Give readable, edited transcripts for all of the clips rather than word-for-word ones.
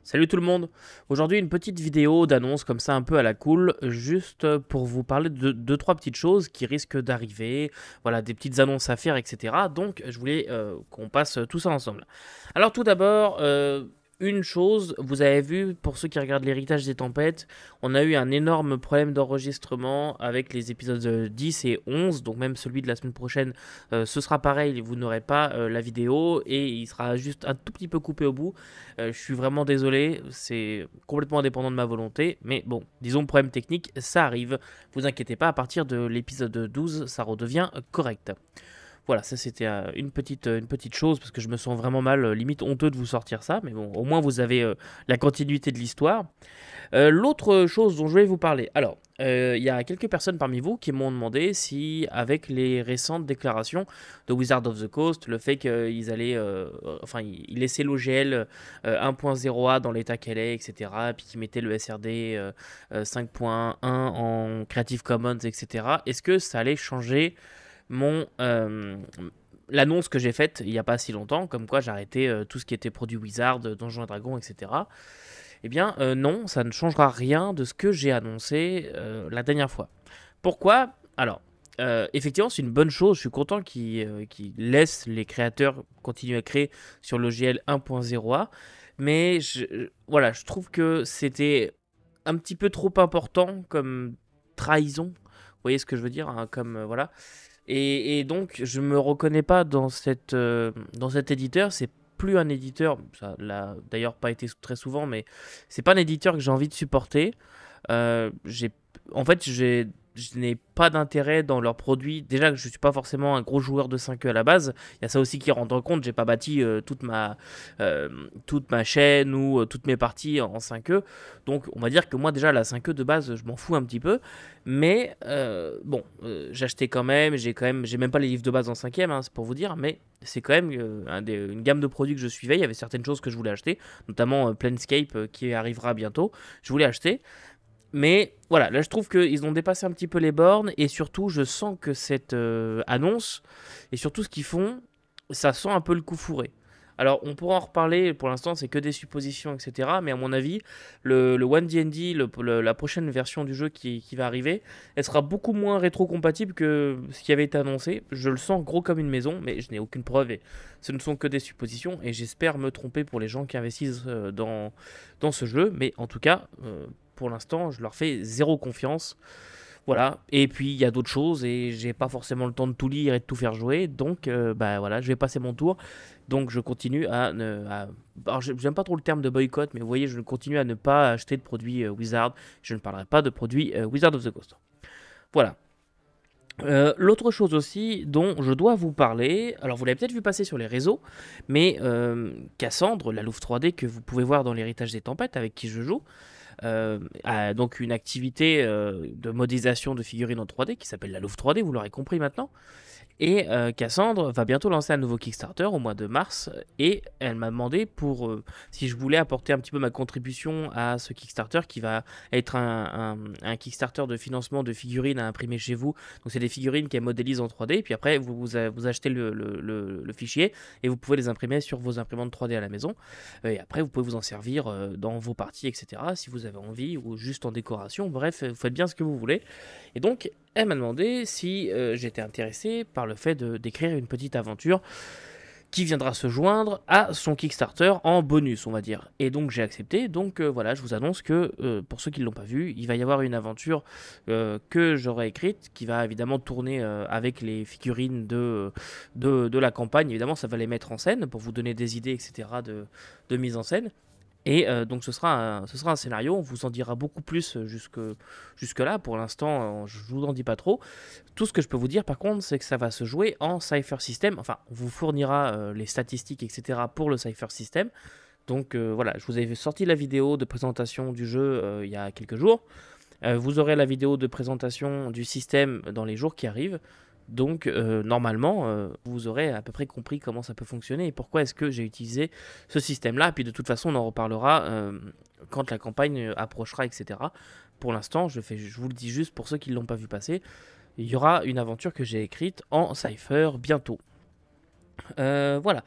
Salut tout le monde. Aujourd'hui une petite vidéo d'annonce comme ça un peu à la cool, juste pour vous parler de deux trois petites choses qui risquent d'arriver, voilà des petites annonces à faire, etc. Donc je voulais qu'on passe tout ça ensemble. Alors tout d'abord, une chose, vous avez vu pour ceux qui regardent l'héritage des tempêtes, on a eu un énorme problème d'enregistrement avec les épisodes 10 et 11, donc même celui de la semaine prochaine, ce sera pareil, vous n'aurez pas la vidéo et il sera juste un tout petit peu coupé au bout. Je suis vraiment désolé, c'est complètement indépendant de ma volonté, mais bon, disons problème technique, ça arrive. Vous inquiétez pas, à partir de l'épisode 12, ça redevient correct. Voilà, ça c'était une petite chose parce que je me sens vraiment mal, limite honteux de vous sortir ça, mais bon, au moins vous avez la continuité de l'histoire. L'autre chose dont je vais vous parler, alors, il y a quelques personnes parmi vous qui m'ont demandé si, avec les récentes déclarations de Wizard of the Coast, le fait qu'ils allaient, enfin, ils laissaient l'OGL 1.0A dans l'état qu'elle est, etc., puis qu'ils mettaient le SRD 5.1 en Creative Commons, etc., est-ce que ça allait changer mon l'annonce que j'ai faite il n'y a pas si longtemps, comme quoi j'arrêtais tout ce qui était produit Wizard, Donjons et Dragons, etc. Eh bien, non, ça ne changera rien de ce que j'ai annoncé la dernière fois. Pourquoi? Alors, effectivement, c'est une bonne chose. Je suis content qu'ils laissent les créateurs continuer à créer sur l'OGL 1.0A. Mais voilà, je trouve que c'était un petit peu trop important comme trahison. Vous voyez ce que je veux dire, hein, comme voilà. Et donc, je me reconnais pas dans cet éditeur. C'est plus un éditeur, ça l'a d'ailleurs pas été très souvent, mais c'est pas un éditeur que j'ai envie de supporter. J'ai, en fait, je n'ai pas d'intérêt dans leurs produits. Déjà que je suis pas forcément un gros joueur de 5e à la base. Il y a ça aussi qui rentre en compte. J'ai pas bâti toute ma chaîne ou toutes mes parties en 5e. Donc on va dire que moi déjà la 5e de base, je m'en fous un petit peu. Mais bon, j'ai acheté quand même. J'ai même pas les livres de base en 5e, hein, c'est pour vous dire. Mais c'est quand même une gamme de produits que je suivais. Il y avait certaines choses que je voulais acheter, notamment Planescape qui arrivera bientôt. Je voulais acheter. Mais voilà, là je trouve qu'ils ont dépassé un petit peu les bornes et surtout je sens que cette annonce et surtout ce qu'ils font, ça sent un peu le coup fourré. Alors on pourra en reparler, pour l'instant c'est que des suppositions, etc. Mais à mon avis, le One D&D, la prochaine version du jeu qui va arriver, elle sera beaucoup moins rétro-compatible que ce qui avait été annoncé. Je le sens gros comme une maison, mais je n'ai aucune preuve et ce ne sont que des suppositions. Et j'espère me tromper pour les gens qui investissent dans ce jeu. Mais en tout cas, pour l'instant, je leur fais zéro confiance. Voilà. Et puis il y a d'autres choses et j'ai pas forcément le temps de tout lire et de tout faire jouer. Donc bah voilà, je vais passer mon tour. Donc je continue alors j'aime pas trop le terme de boycott, mais vous voyez, je continue à ne pas acheter de produits Wizard. Je ne parlerai pas de produits Wizard of the Coast. Voilà. L'autre chose aussi dont je dois vous parler, alors vous l'avez peut-être vu passer sur les réseaux, mais Cassandre, la Louve 3D que vous pouvez voir dans l'héritage des tempêtes avec qui je joue, a donc une activité de modélisation de figurines en 3D qui s'appelle la Louve 3D, vous l'aurez compris maintenant. Et Cassandre va bientôt lancer un nouveau Kickstarter au mois de mars et elle m'a demandé si je voulais apporter un petit peu ma contribution à ce Kickstarter qui va être un Kickstarter de financement de figurines à imprimer chez vous. Donc c'est des figurines qu'elle modélise en 3D et puis après vous achetez le fichier et vous pouvez les imprimer sur vos imprimantes 3D à la maison. Et après vous pouvez vous en servir dans vos parties, etc. si vous avez envie ou juste en décoration. Bref, vous faites bien ce que vous voulez. Et donc elle m'a demandé si j'étais intéressé par le fait d'écrire une petite aventure qui viendra se joindre à son Kickstarter en bonus, on va dire. Et donc j'ai accepté. Donc voilà, je vous annonce que pour ceux qui ne l'ont pas vu, il va y avoir une aventure que j'aurai écrite qui va évidemment tourner avec les figurines de la campagne. Évidemment, ça va les mettre en scène pour vous donner des idées, etc. de mise en scène. Et donc ce sera un scénario, on vous en dira beaucoup plus jusque là. Pour l'instant, je vous en dis pas trop. Tout ce que je peux vous dire par contre, c'est que ça va se jouer en Cypher System. Enfin, on vous fournira les statistiques, etc. pour le Cypher System. Donc voilà, je vous avais sorti la vidéo de présentation du jeu il y a quelques jours. Vous aurez la vidéo de présentation du système dans les jours qui arrivent. Donc normalement, vous aurez à peu près compris comment ça peut fonctionner et pourquoi est-ce que j'ai utilisé ce système-là. Et puis de toute façon, on en reparlera quand la campagne approchera, etc. Pour l'instant, je vous le dis juste pour ceux qui ne l'ont pas vu passer, il y aura une aventure que j'ai écrite en Cypher bientôt. Voilà.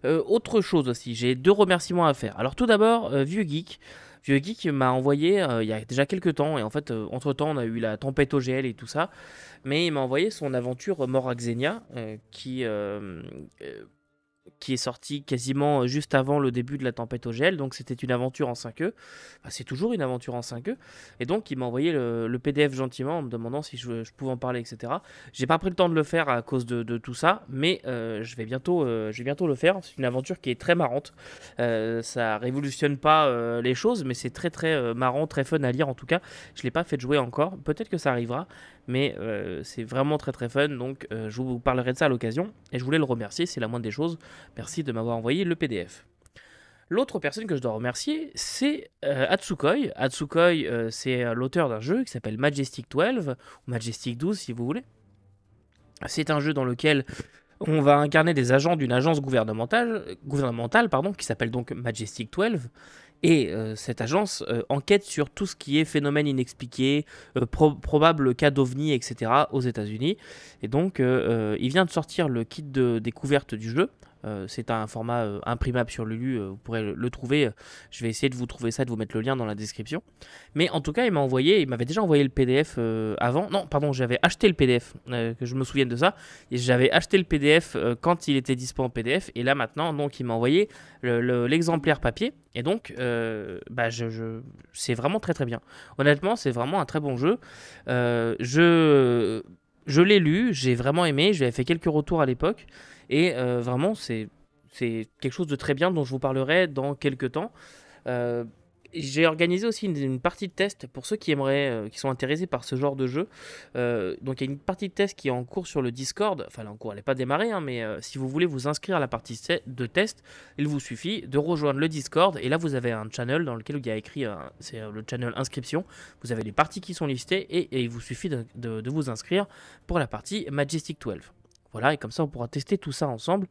Autre chose aussi, j'ai 2 remerciements à faire. Alors tout d'abord, Vieux Geek. Vieux Geek m'a envoyé, il y a déjà quelques temps et en fait, entre-temps, on a eu la tempête OGL et tout ça, mais il m'a envoyé son aventure Mort Xenia, qui est sorti quasiment juste avant le début de la tempête au gel, donc c'était une aventure en 5e. Enfin, c'est toujours une aventure en 5e. Et donc il m'a envoyé le PDF gentiment en me demandant si je pouvais en parler, etc. J'ai pas pris le temps de le faire à cause de tout ça, mais je vais bientôt le faire. C'est une aventure qui est très marrante. Ça révolutionne pas les choses, mais c'est très très marrant, très fun à lire en tout cas. Je l'ai pas fait jouer encore, peut-être que ça arrivera, mais c'est vraiment très très fun, donc je vous parlerai de ça à l'occasion. Et je voulais le remercier, c'est la moindre des choses. Merci de m'avoir envoyé le PDF. L'autre personne que je dois remercier, c'est Hatsukoi. Hatsukoi, c'est l'auteur d'un jeu qui s'appelle Majestic 12, ou Majestic 12 si vous voulez. C'est un jeu dans lequel on va incarner des agents d'une agence gouvernementale qui s'appelle donc Majestic 12. Et cette agence enquête sur tout ce qui est phénomène inexpliqué, probable cas d'OVNI, etc. aux États-Unis. Et donc, il vient de sortir le kit de découverte du jeu. C'est un format imprimable sur Lulu, vous pourrez le trouver. Je vais essayer de vous trouver ça, de vous mettre le lien dans la description. Mais en tout cas, il m'avait déjà envoyé le PDF avant. Non, pardon, j'avais acheté le PDF, que je me souvienne de ça. Et j'avais acheté le PDF quand il était dispo en PDF. Et là maintenant, donc, il m'a envoyé l'exemplaire papier. Et donc, c'est vraiment très très bien. Honnêtement, c'est vraiment un très bon jeu. Je l'ai lu, j'ai vraiment aimé. J'avais fait quelques retours à l'époque. Et vraiment, c'est quelque chose de très bien dont je vous parlerai dans quelques temps. Euh, j'ai organisé aussi une partie de test pour ceux qui aimeraient, qui sont intéressés par ce genre de jeu. Donc il y a une partie de test qui est en cours sur le Discord. Enfin, elle n'est pas démarrée, hein, mais si vous voulez vous inscrire à la partie de test, il vous suffit de rejoindre le Discord. Et là, vous avez un channel dans lequel il y a écrit, c'est le channel inscription. Vous avez les parties qui sont listées et il vous suffit de vous inscrire pour la partie Majestic 12. Voilà, et comme ça on pourra tester tout ça ensemble.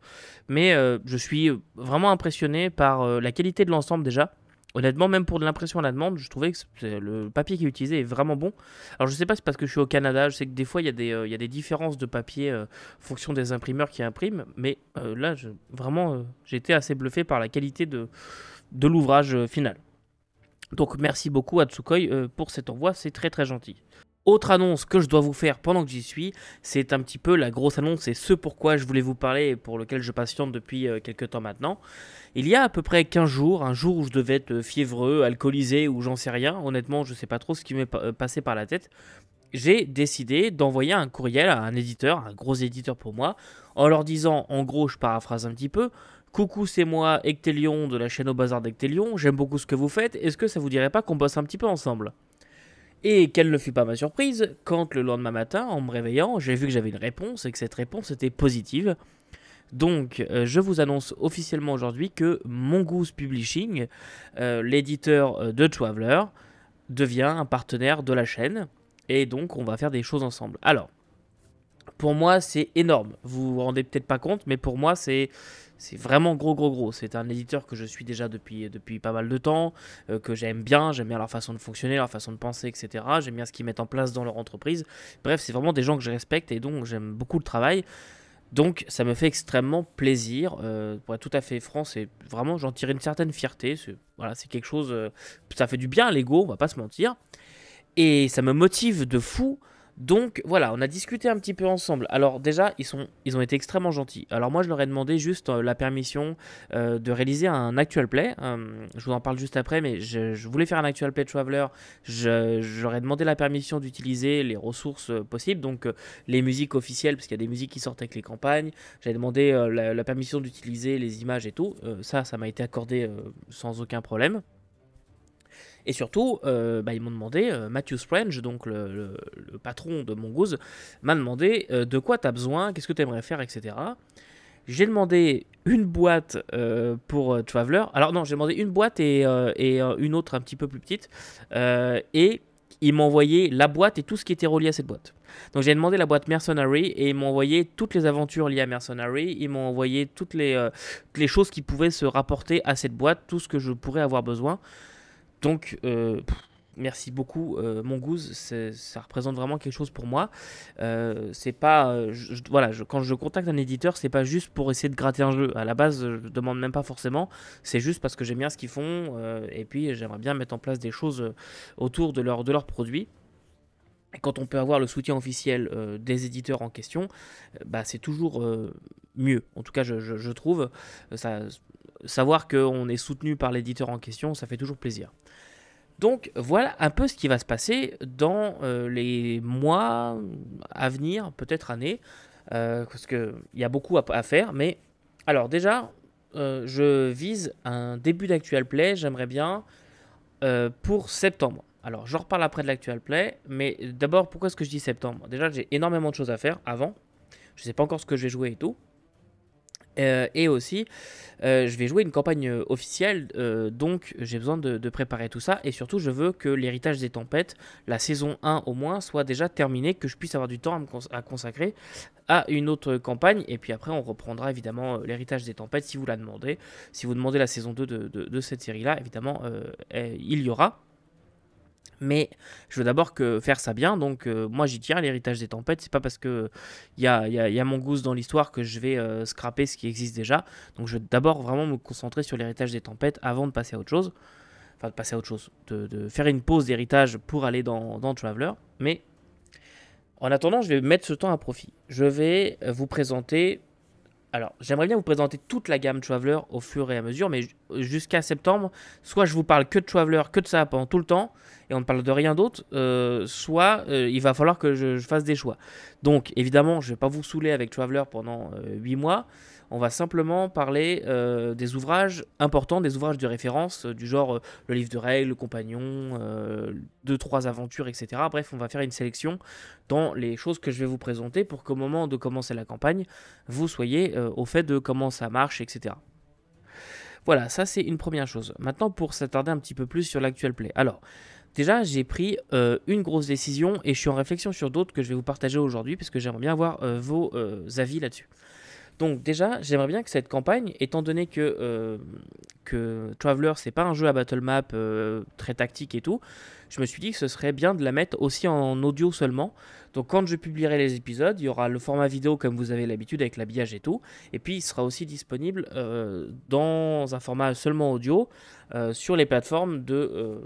Mais je suis vraiment impressionné par la qualité de l'ensemble déjà. Honnêtement, même pour de l'impression à la demande, je trouvais que le papier qui est utilisé est vraiment bon. Alors je sais pas si c'est parce que je suis au Canada, je sais que des fois il y a des différences de papier en fonction des imprimeurs qui impriment. Mais là, j'ai été assez bluffé par la qualité de l'ouvrage final. Donc merci beaucoup à Tsukoi pour cet envoi, c'est très très gentil. Autre annonce que je dois vous faire pendant que j'y suis, c'est un petit peu la grosse annonce et ce pourquoi je voulais vous parler et pour lequel je patiente depuis quelques temps maintenant. Il y a à peu près 15 jours, un jour où je devais être fiévreux, alcoolisé ou j'en sais rien, honnêtement je sais pas trop ce qui m'est passé par la tête, j'ai décidé d'envoyer un courriel à un éditeur, un gros éditeur pour moi, en leur disant, en gros je paraphrase un petit peu, coucou c'est moi Ectelion de la chaîne au bazar d'Ectelion, j'aime beaucoup ce que vous faites, est-ce que ça vous dirait pas qu'on bosse un petit peu ensemble ? Et quelle ne fut pas ma surprise quand le lendemain matin, en me réveillant, j'ai vu que j'avais une réponse et que cette réponse était positive. Donc, je vous annonce officiellement aujourd'hui que Mongoose Publishing, l'éditeur de Traveler, devient un partenaire de la chaîne. Et donc, on va faire des choses ensemble. Alors, pour moi, c'est énorme. Vous vous rendez peut-être pas compte, mais pour moi, c'est vraiment gros. C'est un éditeur que je suis déjà depuis pas mal de temps, que j'aime bien leur façon de fonctionner, leur façon de penser, etc. J'aime bien ce qu'ils mettent en place dans leur entreprise. Bref, c'est vraiment des gens que je respecte et dont j'aime beaucoup le travail. Donc ça me fait extrêmement plaisir. Pour être tout à fait franc, c'est vraiment, j'en tire une certaine fierté. C'est quelque chose, ça fait du bien à l'ego, on va pas se mentir. Et ça me motive de fou. Donc voilà, on a discuté un petit peu ensemble. Alors déjà, ils ont été extrêmement gentils. Alors moi, je leur ai demandé juste la permission de réaliser un actual play. Je vous en parle juste après, mais je voulais faire un actual play de Traveler. Je leur ai demandé la permission d'utiliser les ressources possibles, donc les musiques officielles, parce qu'il y a des musiques qui sortent avec les campagnes. J'avais demandé la permission d'utiliser les images et tout. Ça m'a été accordé sans aucun problème. Et surtout, ils m'ont demandé, Matthew Sprange, donc le patron de Mongoose, m'a demandé de quoi tu as besoin, qu'est-ce que tu aimerais faire, etc. J'ai demandé une boîte pour Traveler. Alors non, j'ai demandé une boîte et une autre un petit peu plus petite. Et ils m'ont envoyé la boîte et tout ce qui était relié à cette boîte. Donc j'ai demandé la boîte Mercenary et ils m'ont envoyé toutes les aventures liées à Mercenary. Ils m'ont envoyé toutes les choses qui pouvaient se rapporter à cette boîte, tout ce que je pourrais avoir besoin. Donc, merci beaucoup Mongoose, ça représente vraiment quelque chose pour moi. C'est pas, voilà, quand je contacte un éditeur, c'est pas juste pour essayer de gratter un jeu. À la base, je demande même pas forcément. C'est juste parce que j'aime bien ce qu'ils font et puis j'aimerais bien mettre en place des choses autour de leurs produits. Et quand on peut avoir le soutien officiel des éditeurs en question, bah, c'est toujours mieux. En tout cas, je trouve. Ça, savoir qu'on est soutenu par l'éditeur en question, ça fait toujours plaisir. Donc voilà un peu ce qui va se passer dans les mois à venir, peut-être années, parce qu'il y a beaucoup à faire. Mais alors déjà, je vise un début d'actual play, j'aimerais bien, pour septembre. Alors j'en reparle après de l'actual play, mais d'abord pourquoi est-ce que je dis septembre? Déjà j'ai énormément de choses à faire avant, je ne sais pas encore ce que je vais jouer et tout. Et aussi, je vais jouer une campagne officielle, donc j'ai besoin de préparer tout ça. Et surtout, je veux que l'héritage des tempêtes, la saison 1 au moins, soit déjà terminée, que je puisse avoir du temps à consacrer à une autre campagne. Et puis après, on reprendra évidemment l'héritage des tempêtes si vous la demandez. Si vous demandez la saison 2 de cette série-là, évidemment, il y aura. Mais je veux d'abord faire ça bien, donc moi j'y tiens, l'héritage des tempêtes. C'est pas parce que y a Mongoose dans l'histoire que je vais scraper ce qui existe déjà. Donc je vais d'abord vraiment me concentrer sur l'héritage des tempêtes avant de passer à autre chose. Enfin, de passer à autre chose, de faire une pause d'héritage pour aller dans Traveler. Mais en attendant, je vais mettre ce temps à profit. Je vais vous présenter. Alors, j'aimerais bien vous présenter toute la gamme Traveler au fur et à mesure, mais jusqu'à septembre, soit je vous parle que de Traveler, que de ça pendant tout le temps, et on ne parle de rien d'autre, soit il va falloir que je fasse des choix. Donc, évidemment, je ne vais pas vous saouler avec Traveler pendant 8 mois. On va simplement parler des ouvrages importants, des ouvrages de référence, du genre le livre de règles, le compagnon, 2-3 aventures, etc. Bref, on va faire une sélection dans les choses que je vais vous présenter pour qu'au moment de commencer la campagne, vous soyez au fait de comment ça marche, etc. Voilà, ça c'est une première chose. Maintenant, pour s'attarder un petit peu plus sur l'actual play. Alors, déjà, j'ai pris une grosse décision et je suis en réflexion sur d'autres que je vais vous partager aujourd'hui parce que j'aimerais bien avoir vos avis là-dessus. Donc déjà, j'aimerais bien que cette campagne, étant donné que Traveler, c'est pas un jeu à battle map très tactique et tout, je me suis dit que ce serait bien de la mettre aussi en audio seulement. Donc quand je publierai les épisodes, il y aura le format vidéo comme vous avez l'habitude avec l'habillage et tout, et puis il sera aussi disponible dans un format seulement audio sur les plateformes de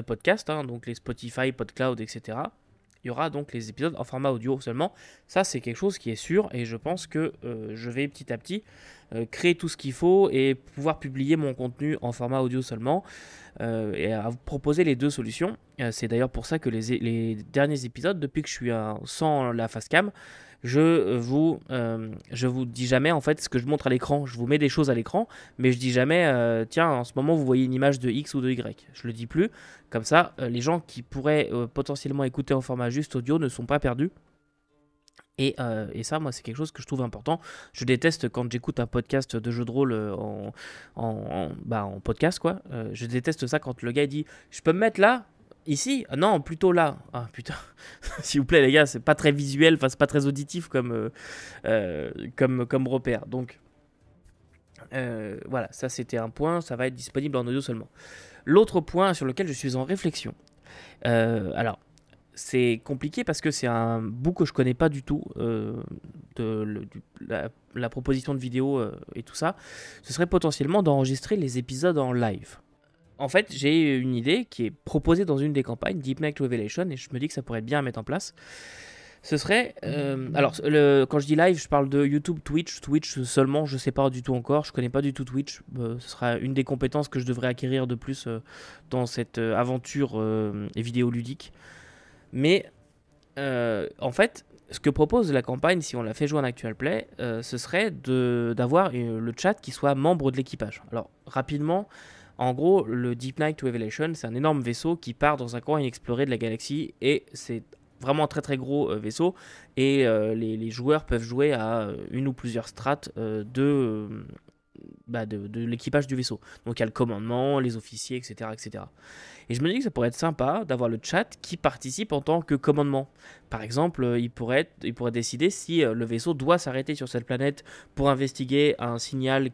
podcast, hein, donc les Spotify, PodCloud, etc. Il y aura donc les épisodes en format audio seulement. Ça, c'est quelque chose qui est sûr et je pense que je vais petit à petit créer tout ce qu'il faut et pouvoir publier mon contenu en format audio seulement et à vous proposer les deux solutions. C'est d'ailleurs pour ça que les derniers épisodes, depuis que je suis sans la facecam, je vous dis jamais en fait ce que je montre à l'écran. Je vous mets des choses à l'écran, mais je dis jamais tiens, en ce moment vous voyez une image de X ou de Y. Je le dis plus. Comme ça, les gens qui pourraient potentiellement écouter en format juste audio ne sont pas perdus. Et ça, moi, c'est quelque chose que je trouve important. Je déteste quand j'écoute un podcast de jeu de rôle en podcast, quoi. Je déteste ça quand le gars dit « Je peux me mettre là ? Ici ? Non, plutôt là. » Ah, putain. S'il vous plaît, les gars, c'est pas très visuel, enfin, c'est pas très auditif comme repère. Donc, voilà, ça, c'était un point. Ça va être disponible en audio seulement. L'autre point sur lequel je suis en réflexion. Alors, c'est compliqué parce que c'est un bout que je connais pas du tout la proposition de vidéo et tout ça. Ce serait potentiellement d'enregistrer les épisodes en live. En fait, j'ai une idée qui est proposée dans une des campagnes, Deep Night Revelation, et je me dis que ça pourrait être bien à mettre en place. Ce serait... alors, quand je dis live, je parle de YouTube, Twitch seulement, je sais pas du tout encore, je connais pas du tout Twitch. Ce sera une des compétences que je devrais acquérir de plus dans cette aventure vidéoludique. Mais en fait, ce que propose la campagne, si on la fait jouer en actual play, ce serait d'avoir le chat qui soit membre de l'équipage. Alors, rapidement, en gros, le Deep Night Revelation, c'est un énorme vaisseau qui part dans un coin inexploré de la galaxie et c'est vraiment un très très gros vaisseau et les joueurs peuvent jouer à une ou plusieurs strates de l'équipage du vaisseau. Donc il y a le commandement, les officiers, etc., etc. Et je me dis que ça pourrait être sympa d'avoir le chat qui participe en tant que commandement. Par exemple, il pourrait décider si le vaisseau doit s'arrêter sur cette planète pour investiguer un signal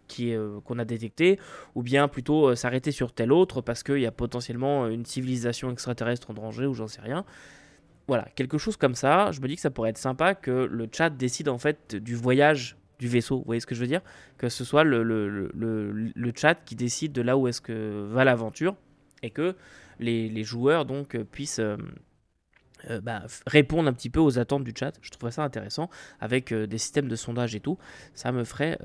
qu'on a détecté, ou bien plutôt s'arrêter sur tel autre parce qu'il y a potentiellement une civilisation extraterrestre en danger, ou j'en sais rien. Voilà, quelque chose comme ça. Je me dis que ça pourrait être sympa que le chat décide en fait du voyage du vaisseau. Vous voyez ce que je veux dire? Que ce soit le chat qui décide de là où est-ce que va l'aventure, et que les joueurs donc puissent répondre un petit peu aux attentes du chat. Je trouverais ça intéressant avec des systèmes de sondage et tout. Ça me ferait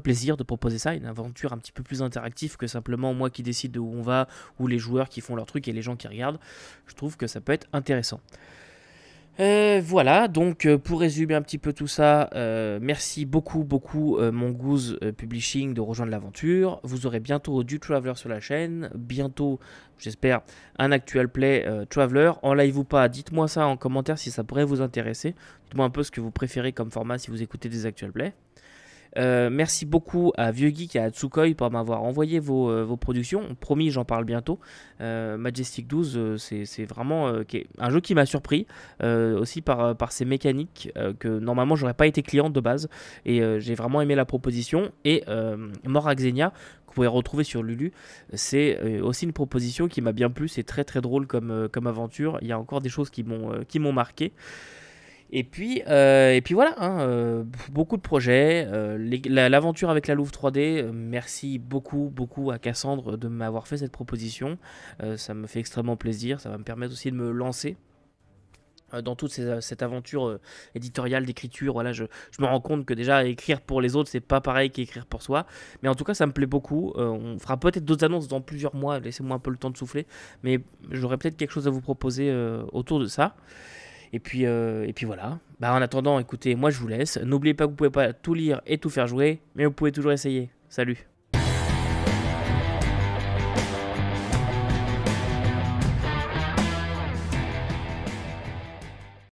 plaisir de proposer ça, une aventure un petit peu plus interactive que simplement moi qui décide de où on va, ou les joueurs qui font leur truc et les gens qui regardent. Je trouve que ça peut être intéressant. Voilà, donc pour résumer un petit peu tout ça, merci beaucoup, beaucoup Mongoose Publishing de rejoindre l'aventure. Vous aurez bientôt du Traveler sur la chaîne, bientôt, j'espère, un actual play Traveler. En live ou pas, dites-moi ça en commentaire si ça pourrait vous intéresser. Dites-moi un peu ce que vous préférez comme format si vous écoutez des actual plays. Merci beaucoup à Vieux Geek et à Tsukoi pour m'avoir envoyé vos productions. Promis, j'en parle bientôt. Majestic 12, c'est vraiment un jeu qui m'a surpris, aussi par ses mécaniques, que normalement j'aurais pas été client de base. Et j'ai vraiment aimé la proposition. Et Mort Xenia, que vous pouvez retrouver sur Lulu, c'est aussi une proposition qui m'a bien plu. C'est très très drôle comme aventure. Il y a encore des choses qui m'ont marqué. Et puis voilà, hein, beaucoup de projets. L'aventure avec la Louve 3D, merci beaucoup, beaucoup à Cassandre de m'avoir fait cette proposition. Ça me fait extrêmement plaisir. Ça va me permettre aussi de me lancer dans toute cette aventure éditoriale d'écriture. Voilà, je me rends compte que déjà écrire pour les autres, c'est pas pareil qu'écrire pour soi. Mais en tout cas, ça me plaît beaucoup. On fera peut-être d'autres annonces dans plusieurs mois. Laissez-moi un peu le temps de souffler. Mais j'aurai peut-être quelque chose à vous proposer autour de ça. Et puis voilà. En attendant, écoutez, moi je vous laisse. N'oubliez pas que vous pouvez pas tout lire et tout faire jouer, mais vous pouvez toujours essayer. Salut.